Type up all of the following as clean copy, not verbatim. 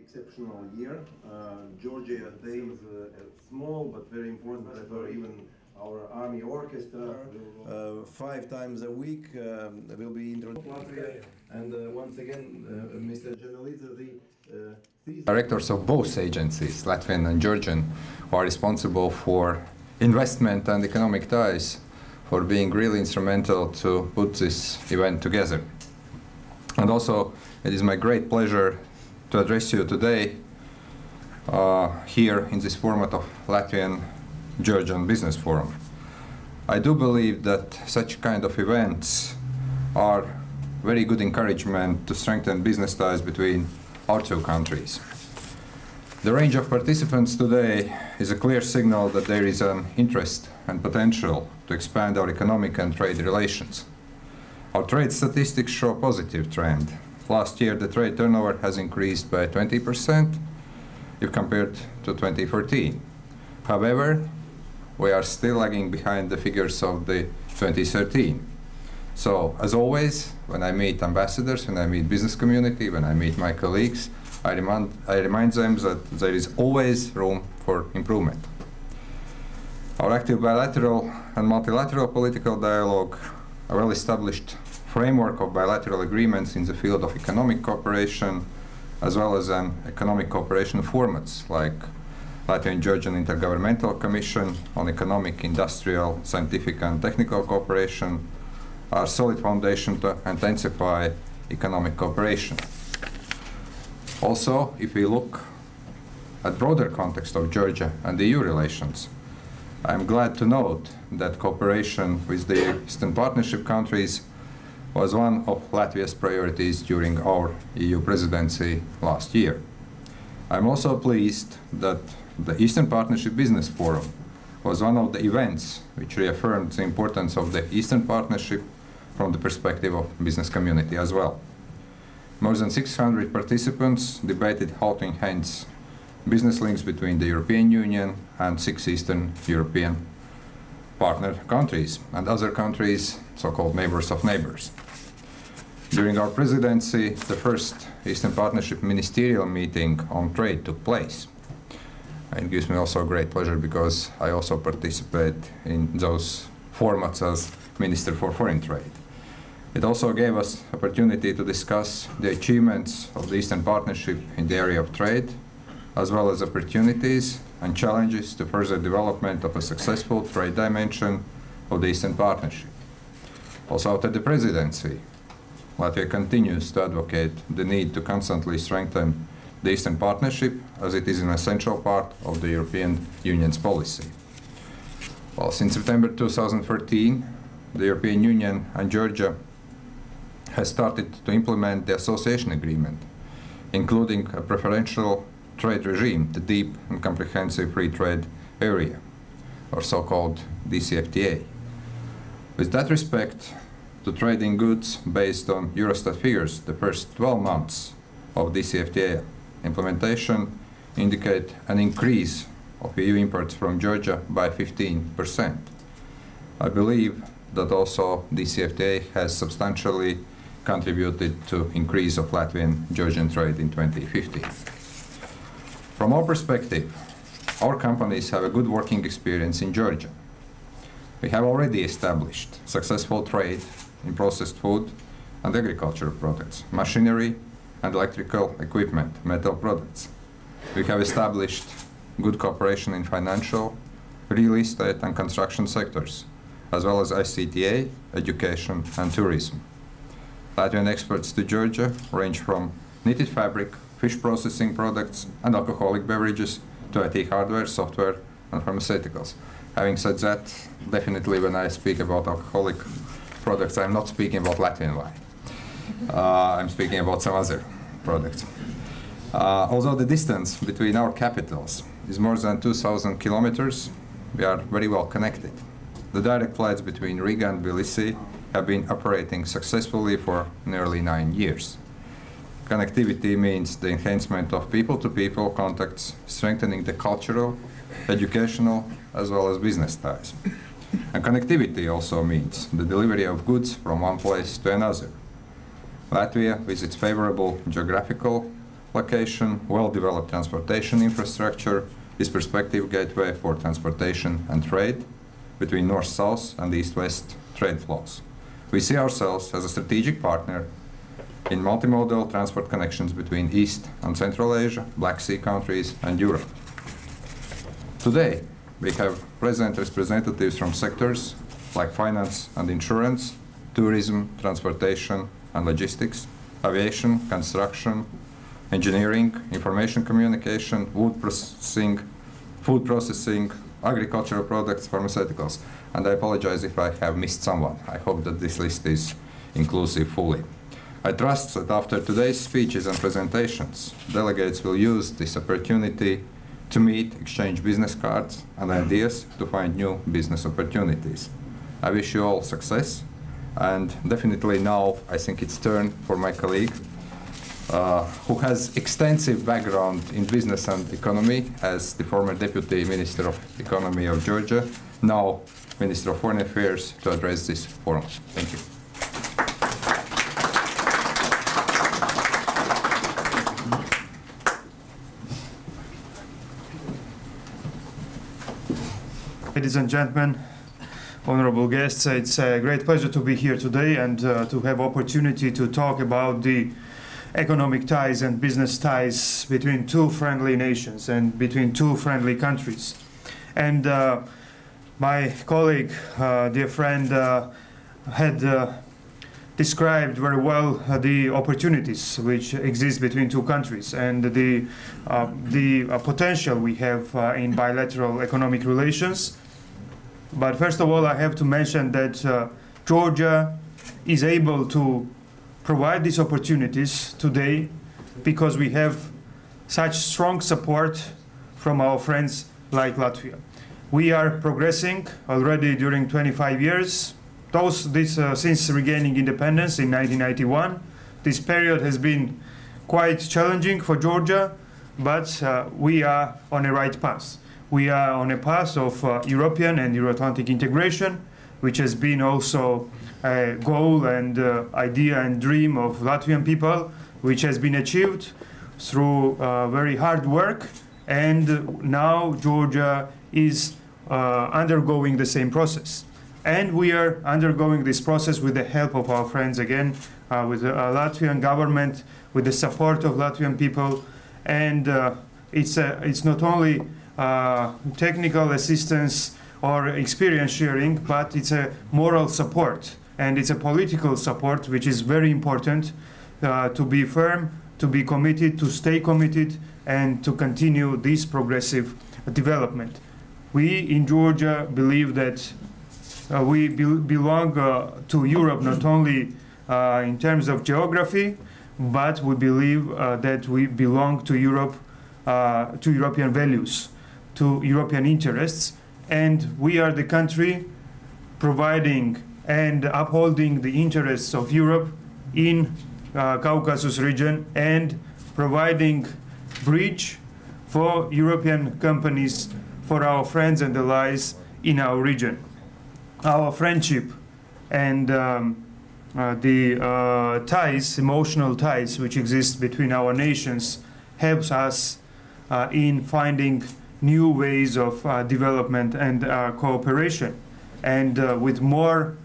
exceptional year. Georgia Day is small but very important for even our army orchestra. 5 times a week will be introduced. And once again, Mr. Janelidzis, directors of both agencies, Latvian and Georgian, who are responsible for investment and economic ties, for being really instrumental to put this event together. And also, it is my great pleasure to address you today here in this format of Latvian-Georgian Business Forum. I do believe that such kind of events are very good encouragement to strengthen business ties between our two countries. The range of participants today is a clear signal that there is an interest and potential to expand our economic and trade relations. Our trade statistics show a positive trend. Last year, the trade turnover has increased by 20% if compared to 2014. However, we are still lagging behind the figures of the 2013. So, as always, when I meet ambassadors, when I meet business community, when I meet my colleagues, I remind them that there is always room for improvement. Our active bilateral and multilateral political dialogue, a well-established framework of bilateral agreements in the field of economic cooperation, as well as an economic cooperation formats like Latvian-Georgian Intergovernmental Commission on Economic, Industrial, Scientific and Technical Cooperation, are solid foundation to intensify economic cooperation. Also, if we look at broader context of Georgia and the EU relations, I am glad to note that cooperation with the Eastern Partnership countries was one of Latvia's priorities during our EU presidency last year. I am also pleased that the Eastern Partnership Business Forum was one of the events which reaffirmed the importance of the Eastern Partnership from the perspective of business community as well. More than 600 participants debated how to enhance business links between the European Union and 6 Eastern European partner countries and other countries, so-called neighbors of neighbors. During our presidency, the first Eastern Partnership ministerial meeting on trade took place. It gives me also great pleasure because I also participate in those formats as Minister for Foreign Trade. It also gave us opportunity to discuss the achievements of the Eastern Partnership in the area of trade, as well as opportunities and challenges to further development of a successful trade dimension of the Eastern Partnership. Also, after the presidency, Latvia continues to advocate the need to constantly strengthen the Eastern Partnership, as it is an essential part of the European Union's policy. Well, since September 2013, the European Union and Georgia has started to implement the association agreement, including a preferential trade regime, the Deep and Comprehensive Free Trade Area, or so-called DCFTA. With that respect to trading goods based on Eurostat figures, the first 12 months of DCFTA implementation indicate an increase of EU imports from Georgia by 15%. I believe that also DCFTA has substantially contributed to increase of Latvian-Georgian trade in 2015. From our perspective, our companies have a good working experience in Georgia. We have already established successful trade in processed food and agricultural products, machinery and electrical equipment, metal products. We have established good cooperation in financial, real estate and construction sectors, as well as ICTA, education and tourism. Latvian exports to Georgia range from knitted fabric, fish processing products and alcoholic beverages to IT hardware, software and pharmaceuticals. Having said that, definitely when I speak about alcoholic products, I'm not speaking about Latvian wine. I'm speaking about some other products. Although the distance between our capitals is more than 2,000 kilometers, we are very well connected. The direct flights between Riga and Tbilisi have been operating successfully for nearly 9 years. Connectivity means the enhancement of people-to-people contacts, strengthening the cultural, educational, as well as business ties. And connectivity also means the delivery of goods from one place to another. Latvia, with its favorable geographical location, well-developed transportation infrastructure is perspective gateway for transportation and trade between North-South and East-West trade flows. We see ourselves as a strategic partner in multimodal transport connections between East and Central Asia, Black Sea countries, and Europe. Today, we have present representatives from sectors like finance and insurance, tourism, transportation and logistics, aviation, construction, engineering, information communication, wood processing, food processing, agricultural products, pharmaceuticals. And I apologize if I have missed someone. I hope that this list is inclusive fully. I trust that after today's speeches and presentations, delegates will use this opportunity to meet, exchange business cards and ideas to find new business opportunities. I wish you all success, and definitely now I think it's turn for my colleague, who has extensive background in business and economy as the former Deputy Minister of Economy of Georgia, now Minister of Foreign Affairs, to address this forum. Thank you. Ladies and gentlemen, honorable guests, it's a great pleasure to be here today and to have opportunity to talk about the economic ties and business ties between two friendly nations and between two friendly countries. And my colleague, dear friend, had described very well the opportunities which exist between two countries and the potential we have in bilateral economic relations. But first of all, I have to mention that Georgia is able to provide these opportunities today because we have such strong support from our friends like Latvia. We are progressing already during 25 years. Since regaining independence in 1991, this period has been quite challenging for Georgia, but we are on a right path. We are on a path of European and Euro-Atlantic integration, which has been also a goal and idea and dream of Latvian people, which has been achieved through very hard work. And now Georgia is undergoing the same process. And we are undergoing this process with the help of our friends again, with the Latvian government, with the support of Latvian people. And it's not only technical assistance or experience sharing, but it's a moral support. And it's a political support, which is very important to be firm, to be committed, to stay committed, and to continue this progressive development. We in Georgia believe that we belong to Europe not only in terms of geography, but we believe that we belong to Europe, to European values, to European interests, and we are the country providing and upholding the interests of Europe in Caucasus region and providing bridge for European companies, for our friends and allies in our region. Our friendship and the ties, emotional ties which exist between our nations helps us in finding new ways of development and cooperation. And with more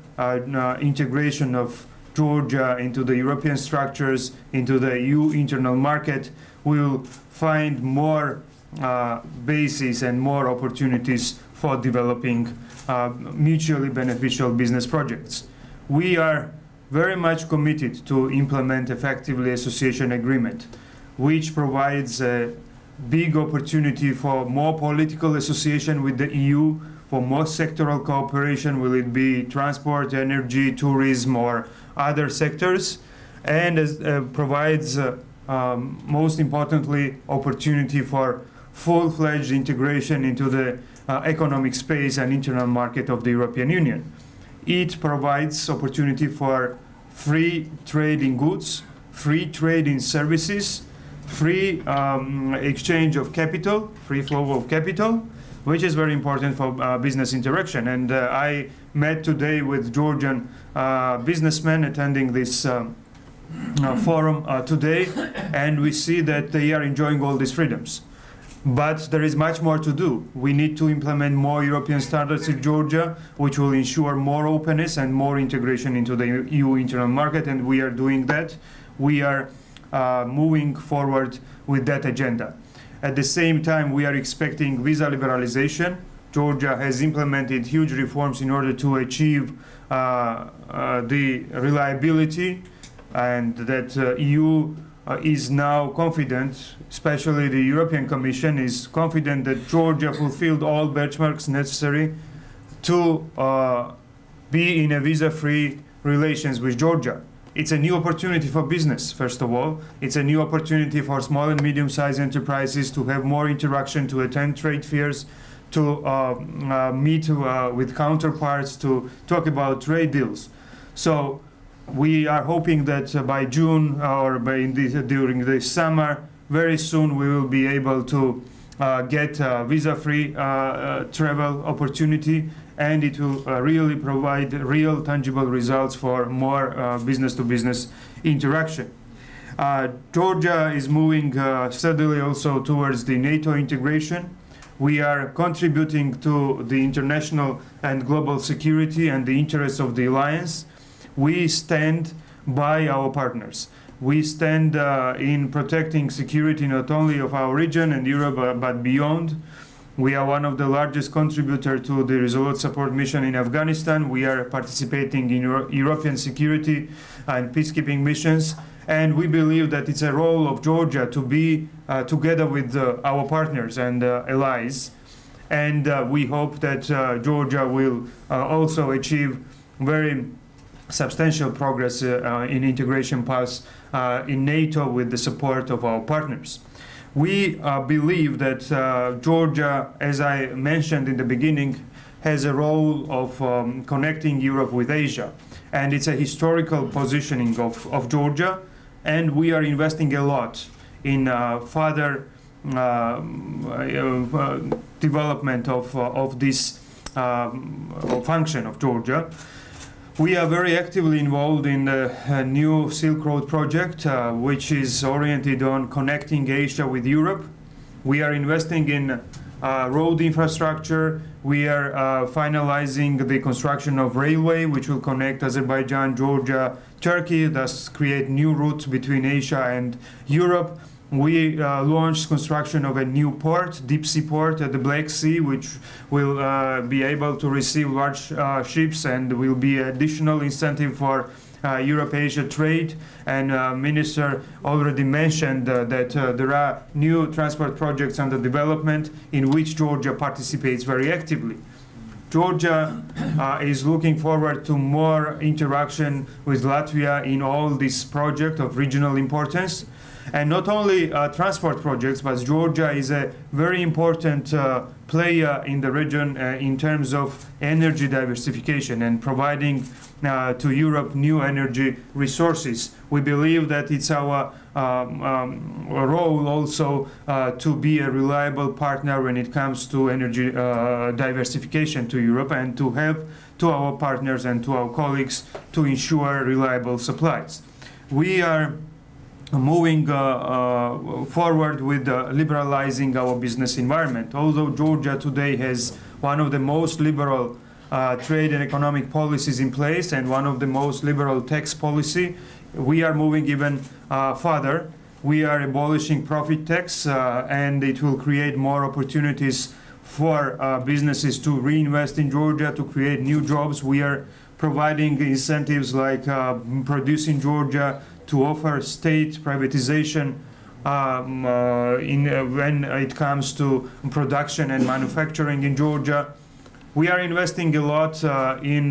integration of Georgia into the European structures, into the EU internal market, we will find more bases and more opportunities for developing mutually beneficial business projects. We are very much committed to implement effectively association agreement, which provides a big opportunity for more political association with the EU, for more sectoral cooperation, will it be transport, energy, tourism, or other sectors, and provides, most importantly, opportunity for full-fledged integration into the economic space and internal market of the European Union. It provides opportunity for free trade in goods, free trade in services, free exchange of capital, free flow of capital, which is very important for business interaction. And I met today with Georgian businessmen attending this forum today, and we see that they are enjoying all these freedoms. But there is much more to do. We need to implement more European standards in Georgia, which will ensure more openness and more integration into the EU internal market, and we are doing that. We are moving forward with that agenda. At the same time, we are expecting visa liberalization. Georgia has implemented huge reforms in order to achieve the reliability, and that EU is now confident, especially the European Commission is confident that Georgia fulfilled all benchmarks necessary to be in a visa-free relations with Georgia. It's a new opportunity for business, first of all. It's a new opportunity for small and medium-sized enterprises to have more interaction, to attend trade fairs, to meet with counterparts, to talk about trade deals. So we are hoping that by June or during the summer, very soon we will be able to get visa-free travel opportunity, and it will really provide real tangible results for more business-to-business interaction. Georgia is moving steadily also towards the NATO integration. We are contributing to the international and global security and the interests of the alliance. We stand by our partners. We stand in protecting security not only of our region and Europe, but beyond. We are one of the largest contributors to the Resolute Support Mission in Afghanistan. We are participating in European security and peacekeeping missions. And we believe that it's a role of Georgia to be together with our partners and allies. And we hope that Georgia will also achieve very substantial progress in integration paths in NATO with the support of our partners. We believe that Georgia, as I mentioned in the beginning, has a role of connecting Europe with Asia. And it's a historical positioning of Georgia, and we are investing a lot in further development of this function of Georgia. We are very actively involved in the new Silk Road project, which is oriented on connecting Asia with Europe. We are investing in road infrastructure. We are finalizing the construction of railway, which will connect Azerbaijan, Georgia, Turkey, thus create new routes between Asia and Europe. We launched construction of a new port, deep sea port at the Black Sea, which will be able to receive large ships and will be additional incentive for Europe-Asia trade. And Minister already mentioned that there are new transport projects under development in which Georgia participates very actively. Georgia is looking forward to more interaction with Latvia in all this project of regional importance. And not only transport projects, but Georgia is a very important player in the region in terms of energy diversification and providing to Europe new energy resources. We believe that it's our role also to be a reliable partner when it comes to energy diversification to Europe, and to help to our partners and to our colleagues to ensure reliable supplies. We are moving forward with liberalizing our business environment. Although Georgia today has one of the most liberal trade and economic policies in place and one of the most liberal tax policy, we are moving even further. We are abolishing profit tax, and it will create more opportunities for businesses to reinvest in Georgia, to create new jobs. We are providing incentives like Produce in Georgia, to offer state privatization when it comes to production and manufacturing in Georgia. We are investing a lot in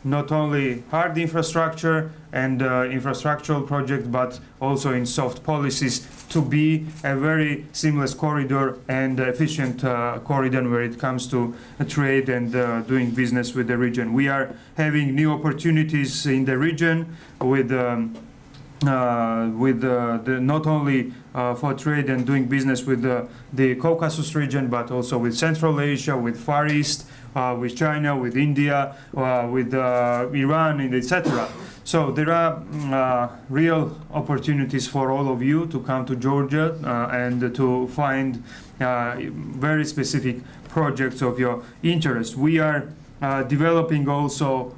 not only hard infrastructure and infrastructural projects, but also in soft policies to be a very seamless corridor and efficient corridor where it comes to trade and doing business with the region. We are having new opportunities in the region with not only for trade and doing business with the Caucasus region, but also with Central Asia, with Far East, with China, with India, with Iran, and etc. So there are real opportunities for all of you to come to Georgia and to find very specific projects of your interest. We are developing also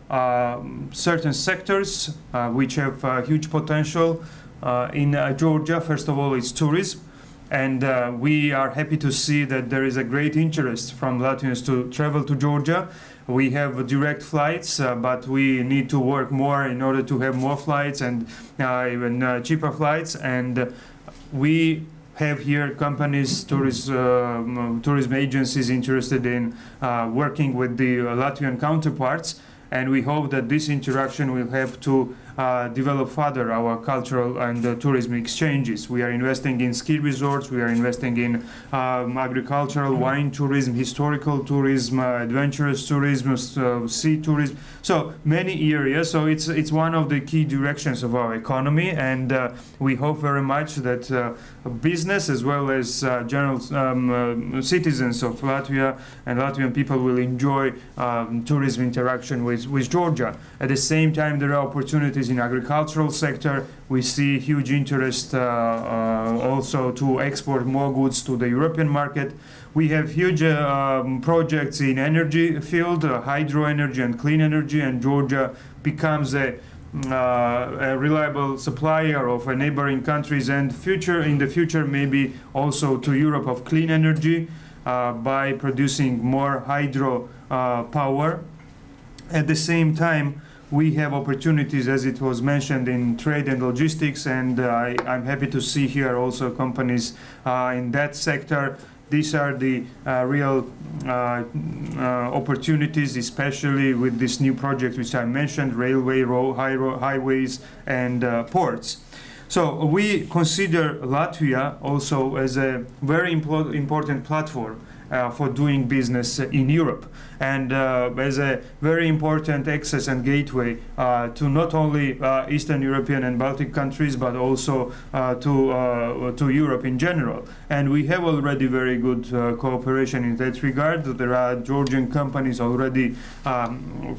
certain sectors which have huge potential in Georgia. First of all, it's tourism. And we are happy to see that there is a great interest from Latvians to travel to Georgia. We have direct flights, but we need to work more in order to have more flights and even cheaper flights. And we have here companies, tourism agencies interested in working with the Latvian counterparts. And we hope that this interaction will help to develop further our cultural and tourism exchanges. We are investing in ski resorts, we are investing in agricultural, wine tourism, historical tourism, adventurous tourism, sea tourism, so many areas. So it's one of the key directions of our economy, and we hope very much that business as well as general citizens of Latvia and Latvian people will enjoy tourism interaction with Georgia. At the same time, there are opportunities in agricultural sector. We see huge interest also to export more goods to the European market. We have huge projects in energy field, hydro energy and clean energy, and Georgia becomes a reliable supplier of neighboring countries, and in the future maybe also to Europe of clean energy by producing more hydro power. At the same time, we have opportunities, as it was mentioned, in trade and logistics, and I'm happy to see here also companies in that sector. These are the real opportunities, especially with this new project which I mentioned, railway, highways, and ports. So we consider Latvia also as a very important platform for doing business in Europe, and as a very important access and gateway to not only Eastern European and Baltic countries, but also to Europe in general. And we have already very good cooperation in that regard. There are Georgian companies already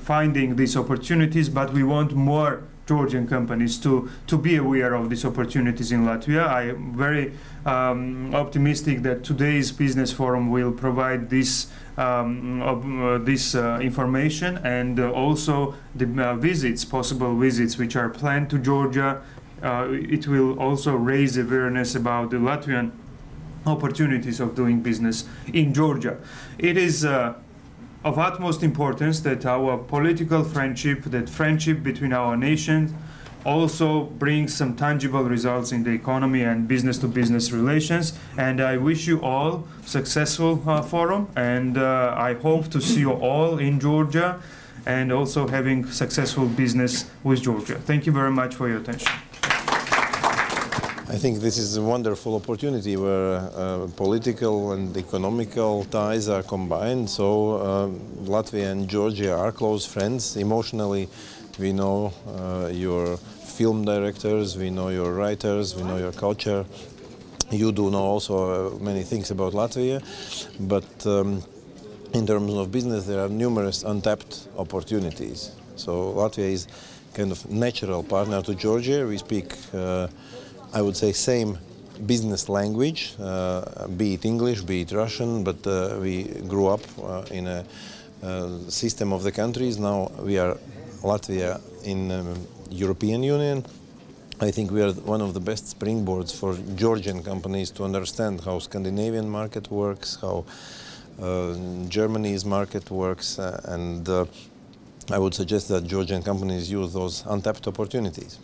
finding these opportunities, but we want more Georgian companies to be aware of these opportunities in Latvia. I am very optimistic that today's business forum will provide this information, and also the possible visits which are planned to Georgia. It will also raise awareness about the Latvian opportunities of doing business in Georgia. It is of utmost importance that our political friendship, that friendship between our nations, also brings some tangible results in the economy and business-to-business relations. And I wish you all successful forum, and I hope to see you all in Georgia and also having successful business with Georgia. Thank you very much for your attention. I think this is a wonderful opportunity where political and economical ties are combined. So Latvia and Georgia are close friends. Emotionally, we know your film directors, we know your writers, we know your culture. You do know also many things about Latvia, but in terms of business, there are numerous untapped opportunities. So Latvia is kind of natural partner to Georgia. We speak I would say same business language, be it English, be it Russian, but we grew up in a system of the countries. Now we are Latvia in European Union. I think we are one of the best springboards for Georgian companies to understand how Scandinavian market works, how Germany's market works, and I would suggest that Georgian companies use those untapped opportunities.